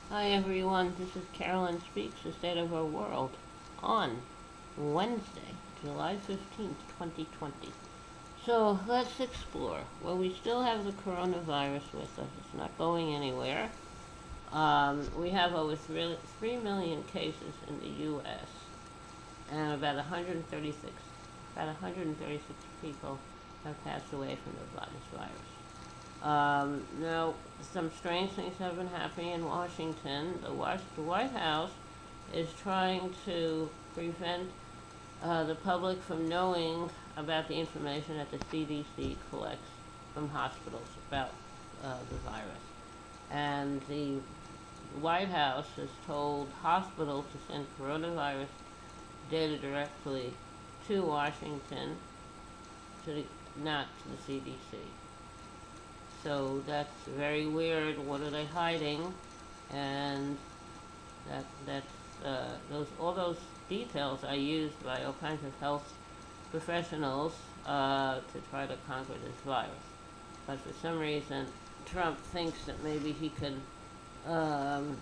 Hi everyone, this is Carolyn Speaks, The State of Our World, on Wednesday, July 15th, 2020. So let's explore. Well, we still have the coronavirus with us. It's not going anywhere. We have over 3 million cases in the U.S. and about 136 people have passed away from this virus. Now, some strange things have been happening in Washington. The White House is trying to prevent the public from knowing about the information that the CDC collects from hospitals about the virus. And the White House has told hospitals to send coronavirus data directly to Washington, not to the CDC. So that's very weird. What are they hiding? And those all those details are used by all kinds of health professionals to try to conquer this virus. But for some reason, Trump thinks that maybe he can, um,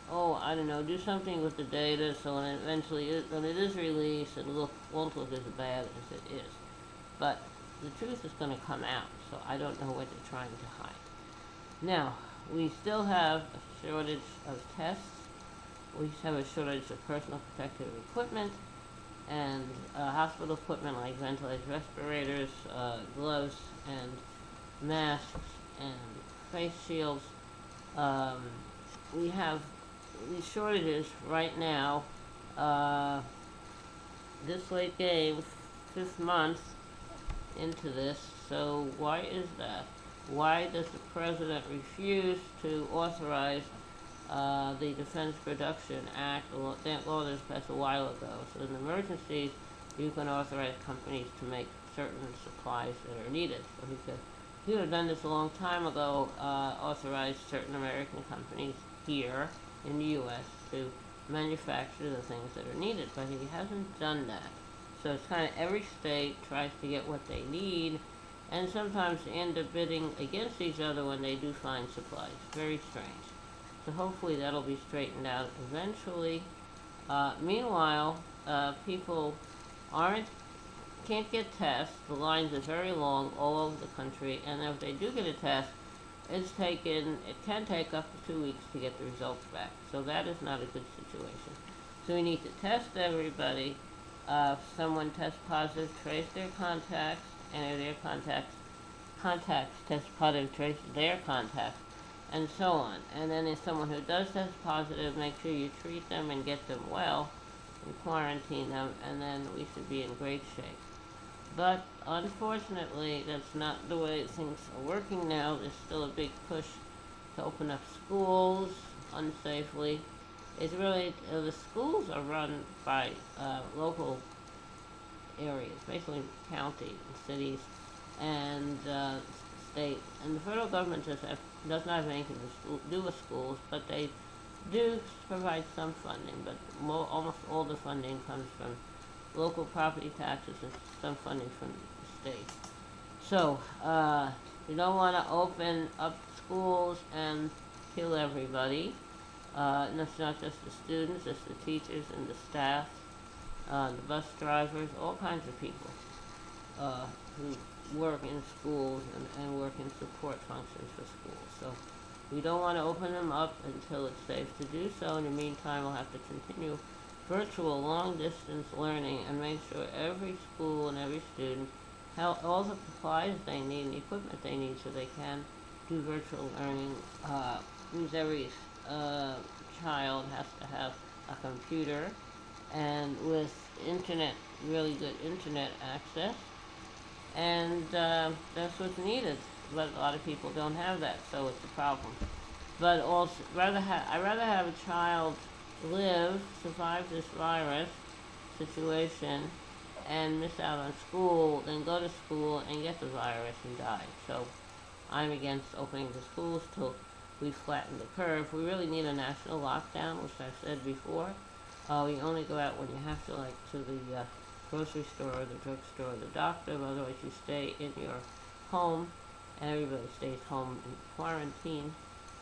I don't know, do something with the data so when it is released, won't look as bad as it is. But the truth is going to come out, so I don't know what they're trying to hide. Now, we still have a shortage of tests. We have a shortage of personal protective equipment and hospital equipment like ventilators, respirators, gloves, and masks and face shields. Um, we have these shortages right now. Uh, this late game, 5th month into this. So why is that? Why does the president refuse to authorize the Defense Production Act, that law that was passed a while ago? So in emergencies, you can authorize companies to make certain supplies that are needed. So he could have done this a long time ago, authorized certain American companies here in the U.S. to manufacture the things that are needed, but he hasn't done that. So it's kind of every state tries to get what they need, and sometimes they end up bidding against each other when they do find supplies. Very strange. So hopefully that'll be straightened out eventually. Meanwhile, people aren't can't get tests. The lines are very long all over the country, and if they do get a test, it can take up to 2 weeks to get the results back. So that is not a good situation. So we need to test everybody. If someone tests positive, trace their contacts, and if their contacts test positive, trace their contacts, and so on. And then if someone who does test positive, make sure you treat them and get them well and quarantine them, and then we should be in great shape. But unfortunately, that's not the way things are working now. There's still a big push to open up schools unsafely. It's really, the schools are run by local areas, basically county and cities and state. And the federal government does not have anything to do with schools, but they do provide some funding. But almost all the funding comes from local property taxes and some funding from the state. So you don't want to open up schools and kill everybody. And it's not just the students, it's the teachers and the staff, the bus drivers, all kinds of people who work in schools and work in support functions for schools. So we don't want to open them up until it's safe to do so. In the meantime, we'll have to continue virtual long-distance learning and make sure every school and every student have all the supplies they need and the equipment they need so they can do virtual learning. Because every child has to have a computer and with internet, really good internet access, and that's what's needed. But a lot of people don't have that, so it's a problem. But also, I'd rather have a child survive this virus situation, and miss out on school than go to school and get the virus and die. So I'm against opening the schools till we flatten the curve. We really need a national lockdown, which I've said before. We only go out when you have to, like to the grocery store or the drugstore or the doctor. Otherwise, you stay in your home, and everybody stays home in quarantine.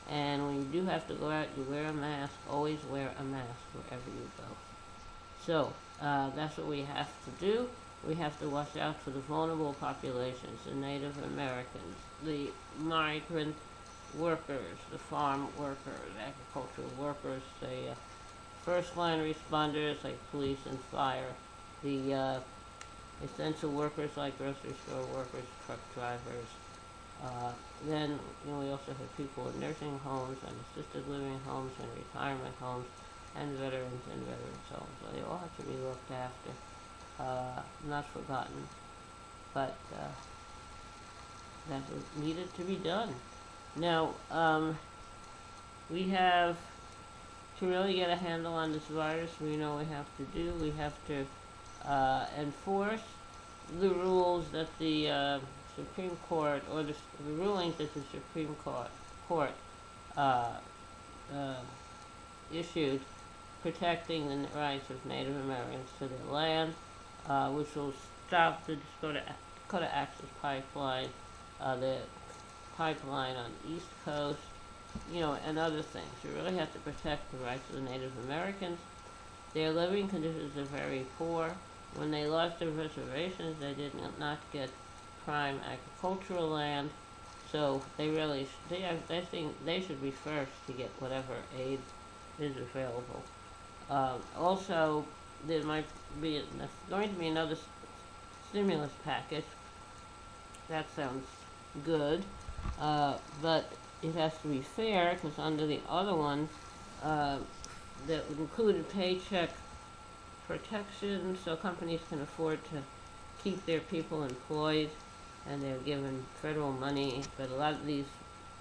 And when you do have to go out, you wear a mask. Always wear a mask wherever you go. So that's what we have to do. We have to watch out for the vulnerable populations, the Native Americans, the migrant workers, the farm workers, agricultural workers, the first line responders like police and fire, the essential workers like grocery store workers, truck drivers. Then we also have people in nursing homes and assisted living homes and retirement homes and veterans and veterans homes. So they all have to be looked after, not forgotten, but that was needed to be done. Now, we have to really get a handle on this virus. We know we have to do. We have to enforce the rules that the Supreme Court, or the rulings that the Supreme Court uh, uh, issued protecting the rights of Native Americans to their land, which will stop the Dakota Access Pipeline, the pipeline on the East Coast, and other things. We really have to protect the rights of the Native Americans. Their living conditions are very poor. When they lost their reservations, they did not get prime agricultural land, so they really I think they should be first to get whatever aid is available. Also, there might be going to be another stimulus package. That sounds good, but it has to be fair, because under the other one, that included paycheck protection, so companies can afford to keep their people employed, and they're given federal money. But a lot of these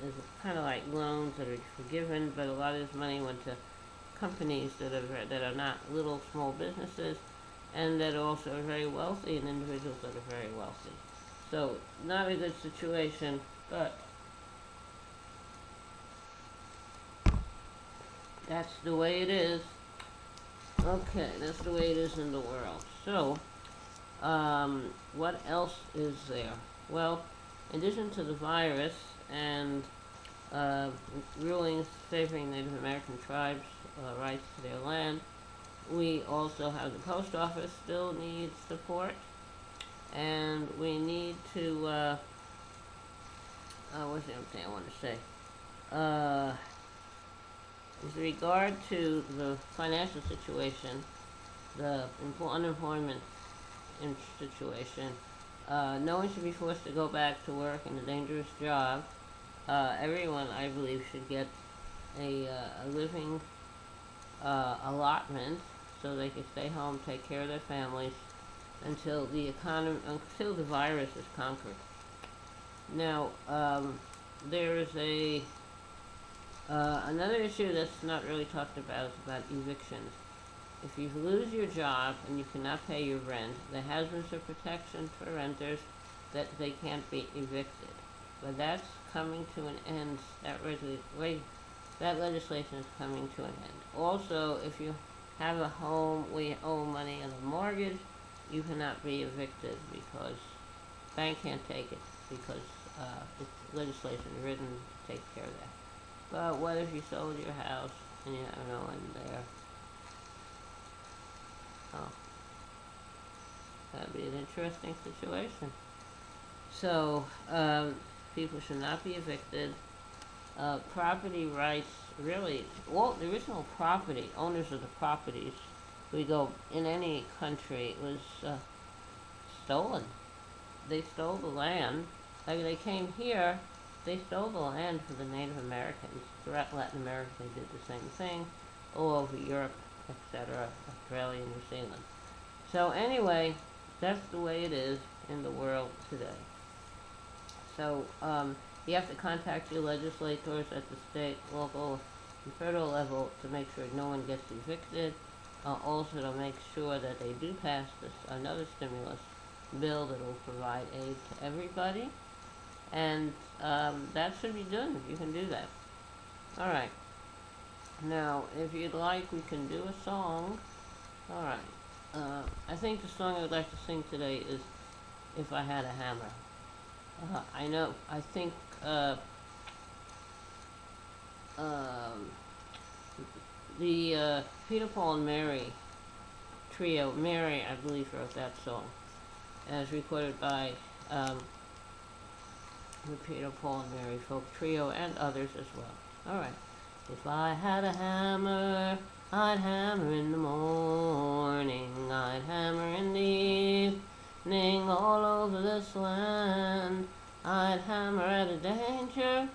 is kind of like loans that are forgiven, but a lot of this money went to companies that are not little small businesses, and that also are very wealthy, and individuals that are very wealthy. So not a good situation, but that's the way it is. Okay, that's the way it is in the world. So, what else is there? Well, in addition to the virus and rulings favoring Native American tribes' rights to their land, we also have the post office still needs support, and we need to, what's the other thing I want to say? With regard to the financial situation, the unemployment situation, no one should be forced to go back to work in a dangerous job. Everyone, I believe, should get a living allotment so they can stay home, take care of their families until until the virus is conquered. Now, there is another issue that's not really talked about is about evictions. If you lose your job and you cannot pay your rent, there has been some protection for renters that they can't be evicted. But that's coming to an end. That legislation is coming to an end. Also, if you have a home where you owe money on a mortgage, you cannot be evicted because the bank can't take it, because it's legislation written to take care of that. But what if you sold your house and you have no one there? Oh, that'd be an interesting situation. So, people should not be evicted. Property rights, really, well, the original property, owners of the properties, we go in any country, was stolen. They stole the land. Like, they came here, they stole the land for the Native Americans. Throughout Latin America, they did the same thing. All over Europe, etc., Australia, New Zealand. So anyway, that's the way it is in the world today. So you have to contact your legislators at the state, local, and federal level to make sure no one gets evicted. Also to make sure that they do pass another stimulus bill that will provide aid to everybody. And that should be done. You can do that. All right. Now, if you'd like, we can do a song. All right. I think the song I would like to sing today is "If I Had a Hammer." I think um, the Peter, Paul, and Mary trio. Mary, I believe, wrote that song, as recorded by the Peter, Paul, and Mary Folk Trio and others as well. All right. If I had a hammer, I'd hammer in the morning, I'd hammer in the evening, all over this land. I'd hammer at a danger,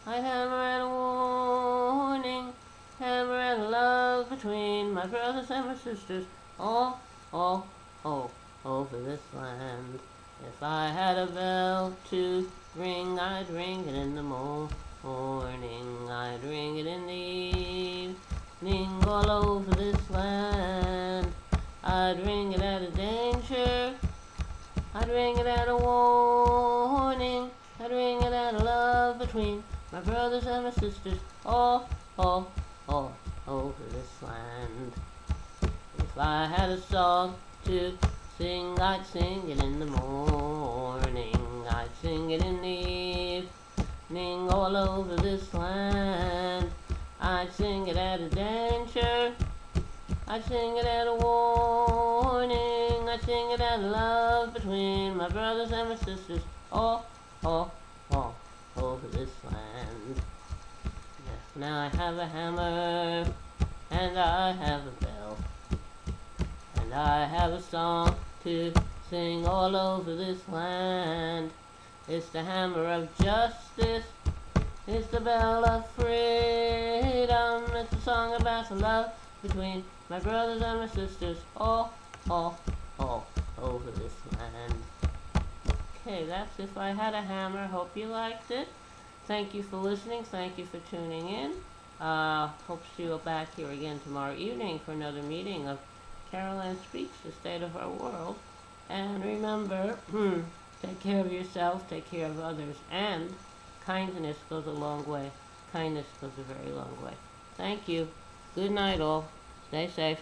I'd hammer at a warning, hammer at a love between my brothers and my sisters, all, all, all over this land. If I had a bell to ring, I'd ring it in the morning, I'd ring it in the evening, all over this land. I'd ring it at a danger, I'd ring it at a warning, I'd ring it at a love between my brothers and my sisters, all over this land. If I had a song to sing, I'd sing it in the morning, I'd sing it in the evening, all over this land. I'd sing it at a danger, I'd sing it at a warning, I'd sing it at a love between my brothers and my sisters, all over this land. Yes, now I have a hammer, and I have a bell, and I have a song to sing all over this land. It's the hammer of justice, it's the bell of freedom, it's a song about the love between my brothers and my sisters, all over this land. Okay, that's If I Had a Hammer. Hope you liked it. Thank you for listening. Thank you for tuning in. Hope to see you back here again tomorrow evening for another meeting of Caroline Speaks, the State of Our World. And remember, take care of yourself, take care of others, and kindness goes a long way. Kindness goes a very long way. Thank you. Good night, all. Stay safe.